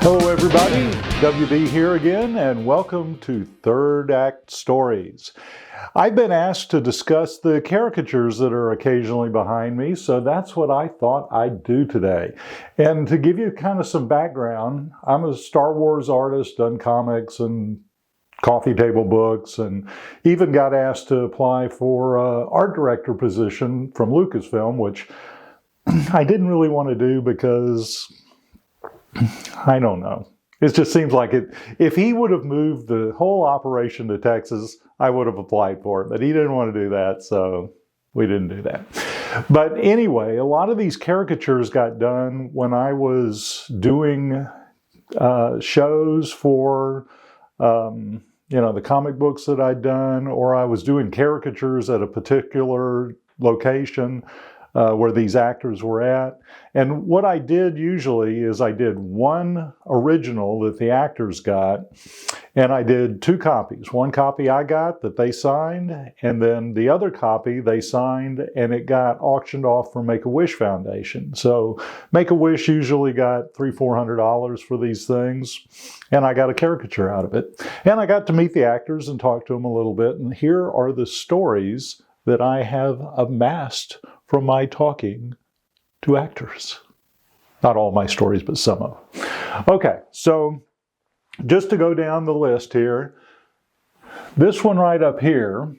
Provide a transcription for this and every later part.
Hello everybody, WB here again, and welcome to Third Act Stories. I've been asked to discuss the caricatures that are occasionally behind me, so that's what I thought I'd do today. And to give you kind of some background, I'm a Star Wars artist, done comics and coffee table books, and even got asked to apply for an art director position from Lucasfilm, which I didn't really want to do because I don't know. It just seems like it. If he would have moved the whole operation to Texas, I would have applied for it. But he didn't want to do that, so we didn't do that. But anyway, a lot of these caricatures got done when I was doing shows for, the comic books that I'd done, or I was doing caricatures at a particular location where these actors were at. And what I did usually is I did one original that the actors got, and I did two copies. One copy I got that they signed, and then the other copy they signed, and it got auctioned off for Make-A-Wish Foundation. So Make-A-Wish usually got $300-400 for these things, and I got a caricature out of it. And I got to meet the actors and talk to them a little bit, and here are the stories that I have amassed from my talking to actors. Not all my stories, but some of them. Okay, so just to go down the list here, this one right up here,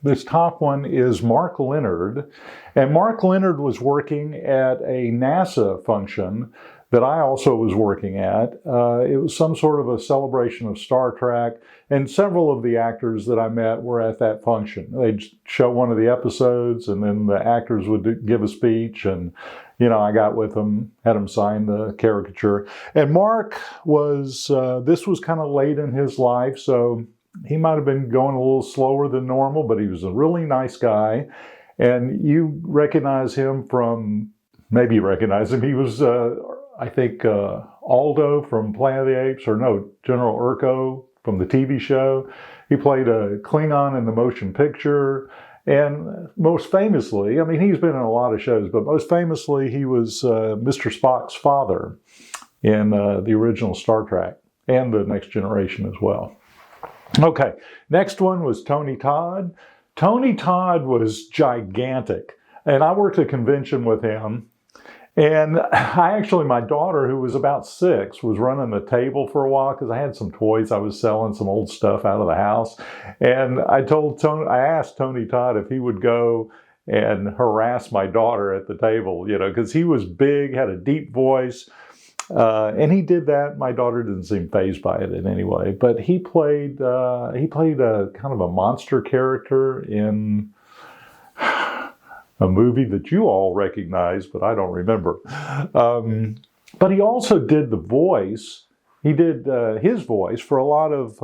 this top one is Mark Leonard. And Mark Leonard was working at a NASA function that I also was working at. It was some sort of a celebration of Star Trek, and several of the actors that I met were at that function. They'd show one of the episodes, and then the actors would give a speech, and I got with them, had them sign the caricature. And Mark was, this was kind of late in his life, so he might have been going a little slower than normal, but he was a really nice guy. And you recognize him from, maybe you recognize him, he was, I think, Aldo from Planet of the Apes, or no, General Urko from the TV show. He played a Klingon in the motion picture. And most famously, I mean, he's been in a lot of shows, but most famously, he was Mr. Spock's father in the original Star Trek and the Next Generation as well. Okay, next one was Tony Todd. Tony Todd was gigantic, and I worked a convention with him. And my daughter, who was about 6, was running the table for a while because I had some toys. I was selling some old stuff out of the house. And I asked Tony Todd if he would go and harass my daughter at the table, because he was big, had a deep voice. And he did that. My daughter didn't seem fazed by it in any way. But he played a kind of a monster character in a movie that you all recognize, but I don't remember. But he also did the voice. He did his voice for a lot of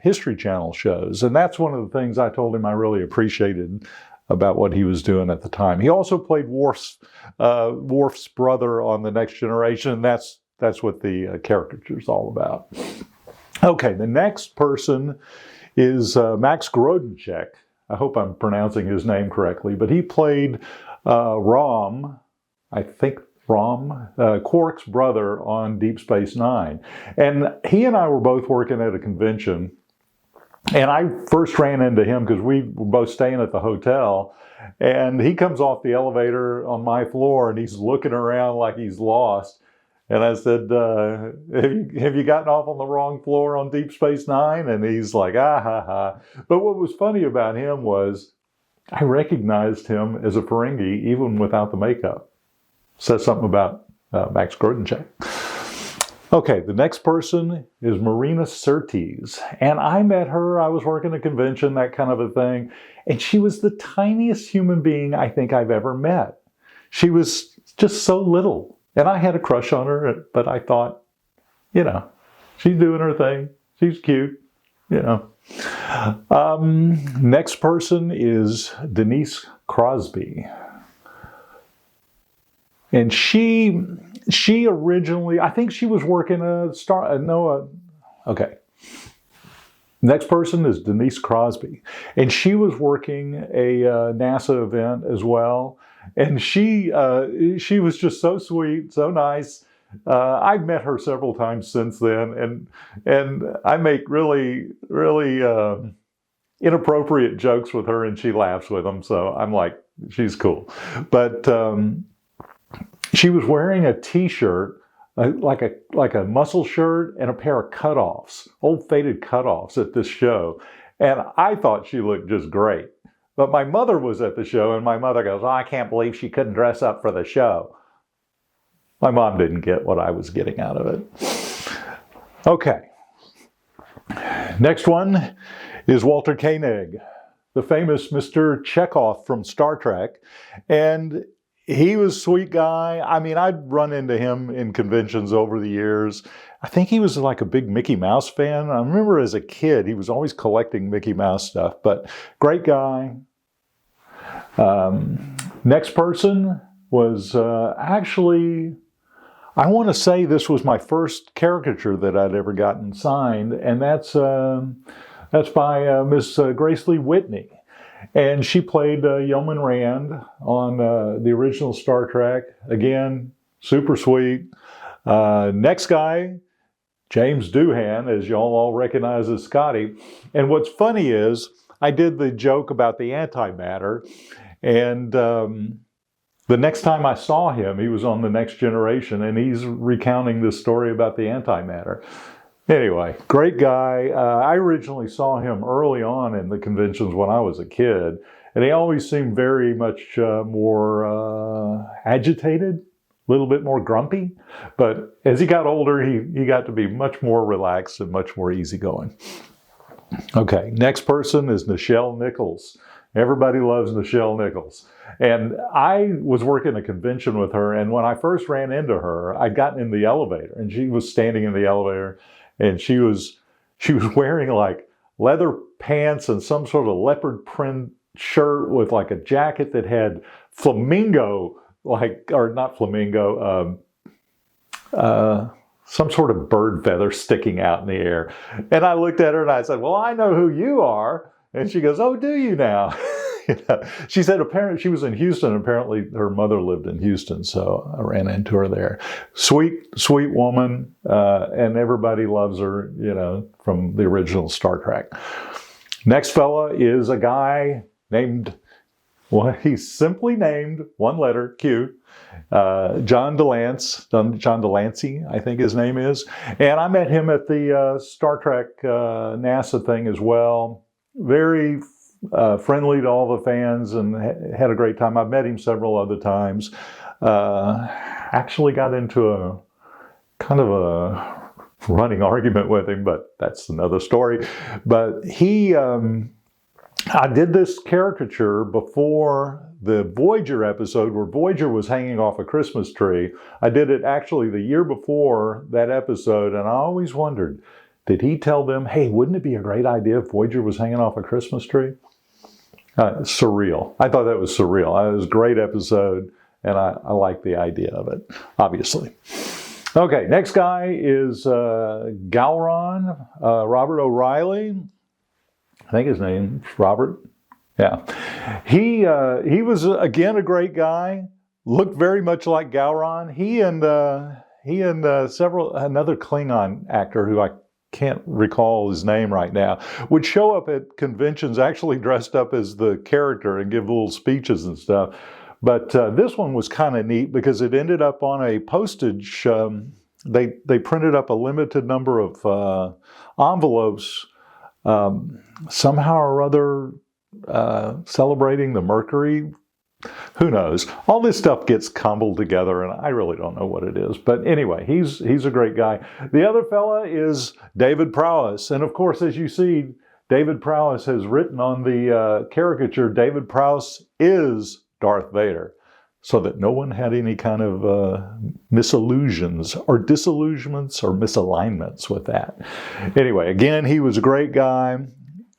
History Channel shows. And that's one of the things I told him I really appreciated about what he was doing at the time. He also played Worf's brother on The Next Generation. And that's what the caricature is all about. Okay, the next person is Max Grodenchik. I hope I'm pronouncing his name correctly, but he played Quark's brother on Deep Space Nine. And he and I were both working at a convention, and I first ran into him because we were both staying at the hotel, and he comes off the elevator on my floor, and he's looking around like he's lost. And I said, have you gotten off on the wrong floor on Deep Space Nine? And he's like, ah, ha, ha. But what was funny about him was I recognized him as a Ferengi even without the makeup. Says something about Max Grodenchik. Okay, the next person is Marina Sirtis. And I met her, I was working a convention, that kind of a thing. And she was the tiniest human being I think I've ever met. She was just so little. And I had a crush on her, but I thought, she's doing her thing. She's cute, Next person is Denise Crosby. And she originally, I think she was working okay. Next person is Denise Crosby. And she was working a NASA event as well. And she was just so sweet, so nice. I've met her several times since then, and I make really, really inappropriate jokes with her, and she laughs with them. So I'm like, she's cool. But she was wearing a T-shirt, like a muscle shirt and a pair of cutoffs, old faded cutoffs at this show. And I thought she looked just great. But my mother was at the show, and my mother goes, "Oh, I can't believe she couldn't dress up for the show." My mom didn't get what I was getting out of it. Okay. Next one is Walter Koenig, the famous Mr. Chekhov from Star Trek. And he was a sweet guy. I mean, I'd run into him in conventions over the years. I think he was like a big Mickey Mouse fan. I remember as a kid, he was always collecting Mickey Mouse stuff, but great guy. Next person was actually, I want to say this was my first caricature that I'd ever gotten signed, and that's by Miss Grace Lee Whitney. And she played Yeoman Rand on the original Star Trek. Again, super sweet. Next guy, James Doohan, as y'all all recognize as Scotty. And what's funny is, I did the joke about the antimatter, and the next time I saw him, he was on The Next Generation, and he's recounting this story about the antimatter. Anyway, great guy. I originally saw him early on in the conventions when I was a kid, and he always seemed very much more agitated, a little bit more grumpy. But as he got older, he got to be much more relaxed and much more easygoing. Okay, next person is Nichelle Nichols. Everybody loves Nichelle Nichols. And I was working a convention with her, and when I first ran into her, I'd gotten in the elevator, and she was standing in the elevator, and she was wearing like leather pants and some sort of leopard print shirt with like a jacket that had flamingo, or not flamingo, some sort of bird feather sticking out in the air. And I looked at her and I said, "Well, I know who you are." And she goes, "Oh, do you now?" She said apparently she was in Houston. Apparently her mother lived in Houston, so I ran into her there. Sweet, sweet woman, and everybody loves her, from the original Star Trek. Next fella is a guy named, well, he's simply named, one letter, Q, John Delancey, I think his name is. And I met him at the Star Trek NASA thing as well. Very friendly to all the fans and had a great time. I've met him several other times. Actually got into a kind of a running argument with him, but that's another story. But I did this caricature before the Voyager episode where Voyager was hanging off a Christmas tree. I did it actually the year before that episode, and I always wondered, did he tell them, "Hey, wouldn't it be a great idea if Voyager was hanging off a Christmas tree?" Surreal. I thought that was surreal. It was a great episode, and I like the idea of it, obviously. Okay, next guy is Gowron, Robert O'Reilly. I think his name's Robert. Yeah. He was, again, a great guy. Looked very much like Gowron. He and another Klingon actor who I can't recall his name right now, would show up at conventions actually dressed up as the character and give little speeches and stuff. But this one was kind of neat because it ended up on a postage. They printed up a limited number of envelopes, somehow or other celebrating the Mercury. Who knows? All this stuff gets cobbled together, and I really don't know what it is. But anyway, he's a great guy. The other fella is David Prowse. And of course, as you see, David Prowse has written on the caricature, David Prowse is Darth Vader, so that no one had any kind of misillusions or disillusionments or misalignments with that. Anyway, again, he was a great guy.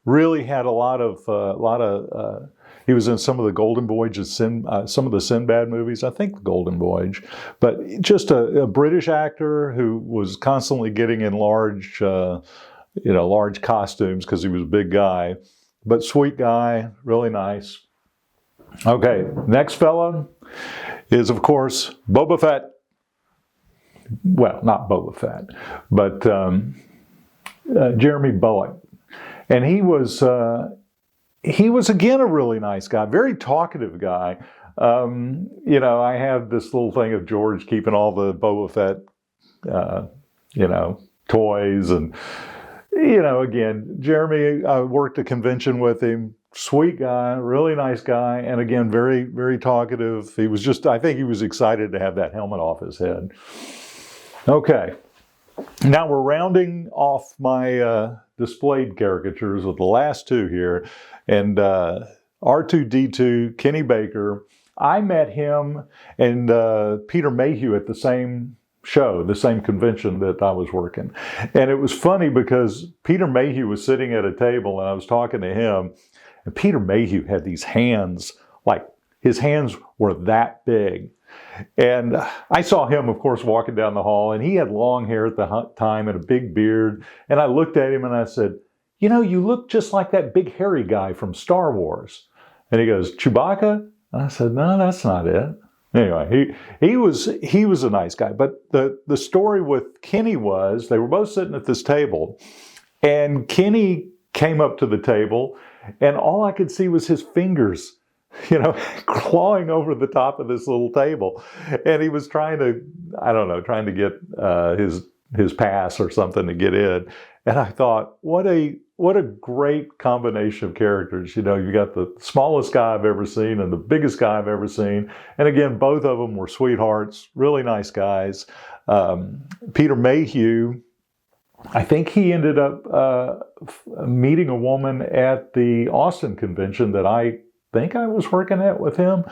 Really had a lot of he was in some of the Golden Voyage, some of the Sinbad movies, I think the Golden Voyage, but just a British actor who was constantly getting in large costumes because he was a big guy, but sweet guy, really nice. Okay, next fella is, of course, Boba Fett. well, not Boba Fett, but Jeremy Bulloch. And he was again a really nice guy, very talkative guy. You know, I have this little thing of George keeping all the Boba Fett, you know, toys. And, you know, again, Jeremy, I worked a convention with him. Sweet guy, really nice guy, and again, very, very talkative. He was just, I think he was excited to have that helmet off his head. Okay, now we're rounding off my displayed caricatures with the last two here. And R2-D2, Kenny Baker, I met him and Peter Mayhew at the same show, the same convention that I was working. And it was funny because Peter Mayhew was sitting at a table and I was talking to him. And Peter Mayhew had these hands, like his hands were that big. And I saw him, of course, walking down the hall, and he had long hair at the time and a big beard. And I looked at him and I said, you know, you look just like that big hairy guy from Star Wars. And he goes, Chewbacca? And I said, no, that's not it. Anyway, he was a nice guy. But the story with Kenny was, they were both sitting at this table, and Kenny came up to the table, and all I could see was his fingers, you know, clawing over the top of this little table. And he was trying to, I don't know, trying to get his pass or something to get in. And I thought, what a great combination of characters. You know, you got the smallest guy I've ever seen and the biggest guy I've ever seen. And again, both of them were sweethearts, really nice guys. Peter Mayhew, I think he ended up meeting a woman at the Austin convention that I think I was working at with him.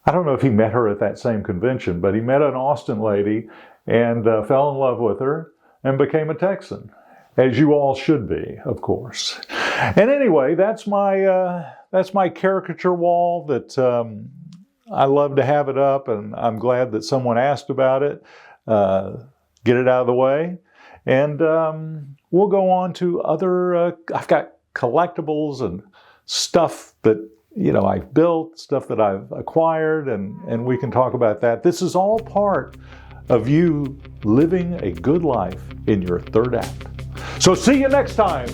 I don't know if he met her at that same convention, but he met an Austin lady and fell in love with her and became a Texan, as you all should be, of course. And anyway, that's my caricature wall that I love to have it up, and I'm glad that someone asked about it. Get it out of the way. And we'll go on to other, I've got collectibles and stuff that, you know, I've built, stuff that I've acquired, and we can talk about that. This is all part of you living a good life in your third act. So see you next time.